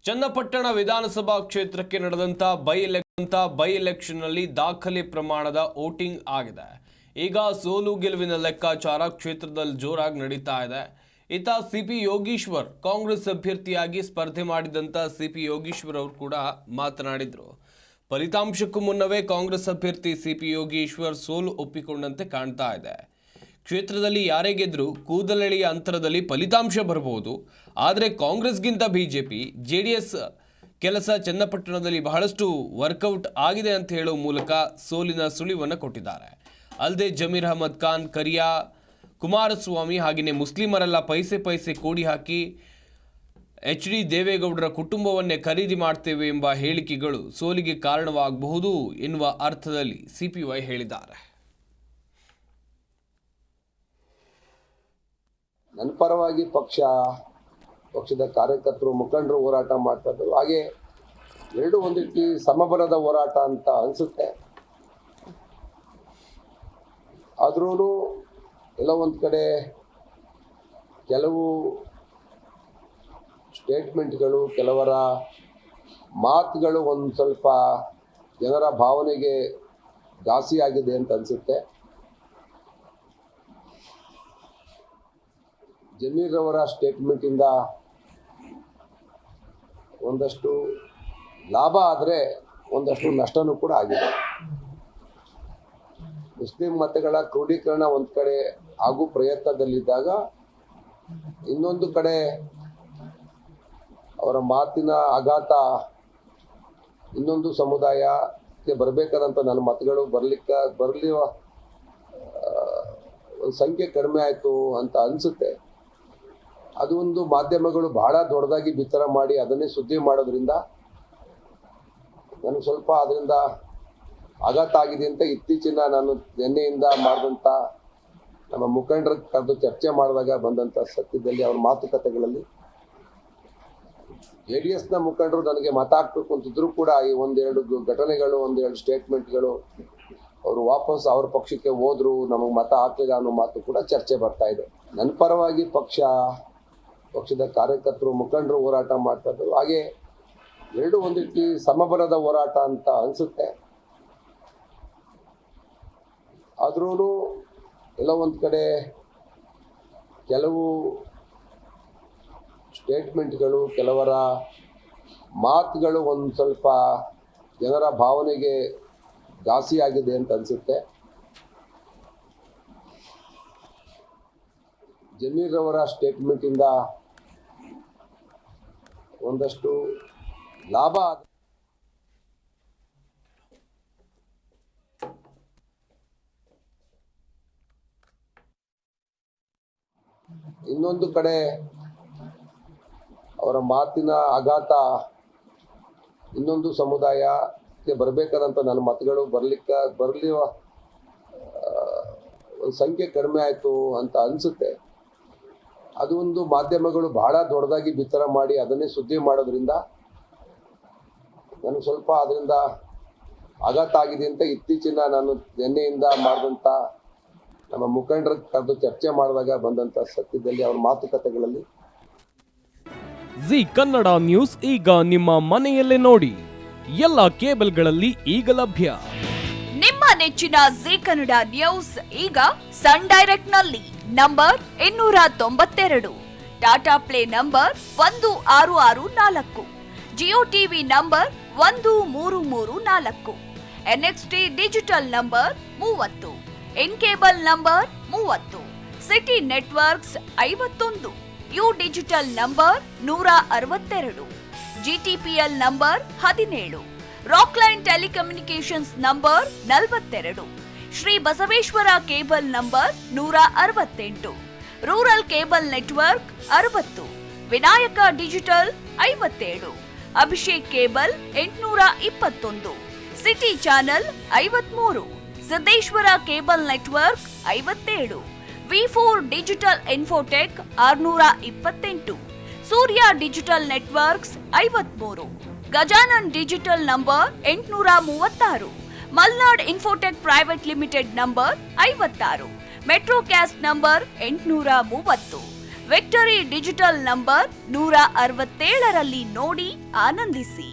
ಚನ್ನಪಟ್ಟಣ ವಿಧಾನಸಭಾ ಕ್ಷೇತ್ರಕ್ಕೆ ನಡೆದಂತ ಬೈ ಎಲೆಕ್ಷನ್ ನಲ್ಲಿ ದಾಖಲೆ ಪ್ರಮಾಣದ ವೋಟಿಂಗ್ ಆಗಿದೆ. ಈಗ ಸೋಲು ಗೆಲುವಿನ ಲೆಕ್ಕಾಚಾರ ಕ್ಷೇತ್ರದಲ್ಲಿ ಜೋರಾಗಿ ನಡೀತಾ ಇದೆ. ಇತ್ತ ಸಿಪಿ ಯೋಗೀಶ್ವರ್ ಕಾಂಗ್ರೆಸ್ ಅಭ್ಯರ್ಥಿಯಾಗಿ ಸ್ಪರ್ಧೆ ಮಾಡಿದಂತ ಸಿಪಿ ಯೋಗೀಶ್ವರ್ ಅವರು ಕೂಡ ಮಾತನಾಡಿದ್ರು. ಫಲಿತಾಂಶಕ್ಕೂ ಮುನ್ನವೇ ಕಾಂಗ್ರೆಸ್ ಅಭ್ಯರ್ಥಿ ಸಿಪಿ ಯೋಗೀಶ್ವರ್ ಸೋಲು ಒಪ್ಪಿಕೊಂಡಂತೆ ಕಾಣ್ತಾ ಇದೆ. ಕ್ಷೇತ್ರದಲ್ಲಿ ಯಾರೇ ಗೆದ್ರೂ ಕೂದಲೆಳೆಯ ಅಂತರದಲ್ಲಿ ಫಲಿತಾಂಶ ಬರಬಹುದು. ಆದರೆ ಕಾಂಗ್ರೆಸ್ಗಿಂತ ಬಿಜೆಪಿ ಜೆಡಿಎಸ್ ಕೆಲಸ ಚನ್ನಪಟ್ಟಣದಲ್ಲಿ ಬಹಳಷ್ಟು ವರ್ಕೌಟ್ ಆಗಿದೆ ಅಂತ ಹೇಳುವ ಮೂಲಕ ಸೋಲಿನ ಸುಳಿವನ್ನು ಕೊಟ್ಟಿದ್ದಾರೆ. ಅಲ್ಲದೆ ಜಮೀರ್ ಅಹಮದ್ ಖಾನ್, ಕರಿಯಾ, ಕುಮಾರಸ್ವಾಮಿ ಹಾಗೆಯೇ ಮುಸ್ಲಿಮರೆಲ್ಲ ಪೈಸೆ ಕೂಡಿ ಹಾಕಿ ಎಚ್.ಡಿ. ದೇವೇಗೌಡರ ಕುಟುಂಬವನ್ನೇ ಖರೀದಿ ಮಾಡ್ತೇವೆ ಎಂಬ ಹೇಳಿಕೆಗಳು ಸೋಲಿಗೆ ಕಾರಣವಾಗಬಹುದು ಎನ್ನುವ ಅರ್ಥದಲ್ಲಿ ಸಿಪಿವೈ ಹೇಳಿದ್ದಾರೆ. ನನ್ನ ಪರವಾಗಿ ಪಕ್ಷದ ಕಾರ್ಯಕರ್ತರು, ಮುಖಂಡರು ಹೋರಾಟ ಮಾಡ್ತಾ ಇದ್ರು. ಹಾಗೆ ಎರಡು ಒಂದು ರೀತಿ ಸಮಬಲದ ಹೋರಾಟ ಅಂತ ಅನಿಸುತ್ತೆ. ಆದ್ರೂ ಎಲ್ಲ ಒಂದು ಕಡೆ ಕೆಲವು ಸ್ಟೇಟ್ಮೆಂಟ್ಗಳು, ಕೆಲವರ ಮಾತುಗಳು ಒಂದು ಸ್ವಲ್ಪ ಜನರ ಭಾವನೆಗೆ ಘಾಸಿಯಾಗಿದೆ ಅಂತ ಅನಿಸುತ್ತೆ. ಜಮೀರ್ ಅವರ ಸ್ಟೇಟ್ಮೆಂಟಿಂದ ಒಂದಷ್ಟು ಲಾಭ ಆದರೆ ಒಂದಷ್ಟು ನಷ್ಟನೂ ಕೂಡ ಆಗಿದೆ. ಮುಸ್ಲಿಂ ಮತಗಳ ಕ್ರೋಢೀಕರಣ ಒಂದು ಕಡೆ ಹಾಗೂ ಪ್ರಯತ್ನದಲ್ಲಿದ್ದಾಗ, ಇನ್ನೊಂದು ಕಡೆ ಅವರ ಮಾತಿನ ಆಘಾತ ಇನ್ನೊಂದು ಸಮುದಾಯಕ್ಕೆ ಬರಬೇಕಾದಂಥ ನನ್ನ ಮತಗಳು ಬರಲಿ ಒಂದು ಸಂಖ್ಯೆ ಕಡಿಮೆ ಆಯಿತು ಅಂತ ಅನಿಸುತ್ತೆ. ಅದು ಒಂದು ಮಾಧ್ಯಮಗಳು ಬಹಳ ದೊಡ್ಡದಾಗಿ ಬಿತ್ತರ ಮಾಡಿ ಅದನ್ನೇ ಸುದ್ದಿ ಮಾಡೋದ್ರಿಂದ ನನಗೆ ಸ್ವಲ್ಪ ಅದರಿಂದ ಆಘಾತ ಆಗಿದೆ ಅಂತ ಇತ್ತೀಚಿನ ನಾನು ನಿನ್ನೆಯಿಂದ ಮಾಡಿದಂಥ ನಮ್ಮ ಮುಖಂಡರ ಕರೆದು ಚರ್ಚೆ ಮಾಡಿದಾಗ ಬಂದಂಥ ಸತ್ಯದಲ್ಲಿ ಅವ್ರ ಮಾತುಕತೆಗಳಲ್ಲಿ JDSನ ಮುಖಂಡರು ನನಗೆ ಮತ ಹಾಕಬೇಕು ಅಂತಿದ್ರು ಕೂಡ ಈ ಒಂದೆರಡು ಘಟನೆಗಳು, ಒಂದೆರಡು ಸ್ಟೇಟ್ಮೆಂಟ್ಗಳು ಅವರು ವಾಪಸ್ ಅವ್ರ ಪಕ್ಷಕ್ಕೆ ಹೋದ್ರು, ನಮಗೆ ಮತ ಹಾಕಲಿಲ್ಲ ಅನ್ನೋ ಮಾತು ಕೂಡ ಚರ್ಚೆ ಬರ್ತಾ ಇದೆ. ನನ್ನ ಪರವಾಗಿ ಪಕ್ಷದ ಕಾರ್ಯಕರ್ತರು, ಮುಖಂಡರು ಹೋರಾಟ ಮಾಡ್ತಾ ಇದ್ರು. ಹಾಗೆ ಎರಡು ಒಂದು ರೀತಿ ಸಮಬಲದ ಹೋರಾಟ ಅಂತ ಅನಿಸುತ್ತೆ. ಆದ್ರೂ ಎಲ್ಲ ಒಂದು ಕಡೆ ಕೆಲವು ಸ್ಟೇಟ್ಮೆಂಟ್ಗಳು, ಕೆಲವರ ಮಾತುಗಳು ಒಂದು ಸ್ವಲ್ಪ ಜನರ ಭಾವನೆಗೆ ಘಾಸಿಯಾಗಿದೆ ಅಂತ ಅನಿಸುತ್ತೆ. ಜಮೀರ್ ಅವರ ಸ್ಟೇಟ್ಮೆಂಟಿಂದ ಒಂದಷ್ಟು ಲಾಭ ಇನ್ನೊಂದು ಕಡೆ ಅವರ ಮಾತಿನ ಆಘಾತ ಇನ್ನೊಂದು ಸಮುದಾಯಕ್ಕೆ ಬರಬೇಕಾದಂಥ ನನ್ನ ಮತಗಳು ಬರಲಿ ಒಂದು ಸಂಖ್ಯೆ ಕಡಿಮೆ ಆಯಿತು ಅಂತ ಅನಿಸುತ್ತೆ. ಅದು ಒಂದು ಮಾಧ್ಯಮಗಳು ಬಹಳ ದೊಡ್ಡದಾಗಿ ಬಿತ್ತರ ಮಾಡಿ ಅದನ್ನೇ ಸುದ್ದಿ ಮಾಡೋದ್ರಿಂದ ನನಗೆ ಸ್ವಲ್ಪ ಅದರಿಂದ ಆಘಾತ ಆಗಿದೆ ಅಂತ ಇತ್ತೀಚಿನ ನಾನು ನಿನ್ನೆಯಿಂದ ಮಾಡಿದಂಥ ನಮ್ಮ ಮುಖಂಡರ ಕರೆದು ಚರ್ಚೆ ಮಾಡಿದಾಗ ಬಂದಂಥ ಸತ್ಯದಲ್ಲಿ ಅವ್ರ ಮಾತುಕತೆಗಳಲ್ಲಿ ಜಿ ಕನ್ನಡ ನ್ಯೂಸ್ ಈಗ ನಿಮ್ಮ ಮನೆಯಲ್ಲೇ ನೋಡಿ. ಎಲ್ಲ ಕೇಬಲ್ಗಳಲ್ಲಿ ಈಗ ಲಭ್ಯ. ನಿಮ್ಮ ನೆಚ್ಚಿನ ಜಿ ಕನ್ನಡ ನ್ಯೂಸ್ ಈಗ ಸನ್ ಡೈರೆಕ್ಟ್ ನಲ್ಲಿ number 292, Tata play number 1664, Jio TV number 1334, NXT digital number 30, in cable number 30, city networks 51, U digital number 162, GTPL number 17, Rockline telecommunications number 42, Shri Basaveshwara cable number 168, rural cable network 60, Vinayaka digital 57, Abhishek cable 821, city channel 53, Siddeshwara cable network 57, V4 digital Infotech 628, Surya digital networks 53, Gajanan digital number 836, Malnad Infotech private limited number 56, Metro Cast number 830, Victory digital number 167ರಲ್ಲಿ ನೋಡಿ ಆನಂದಿಸಿ.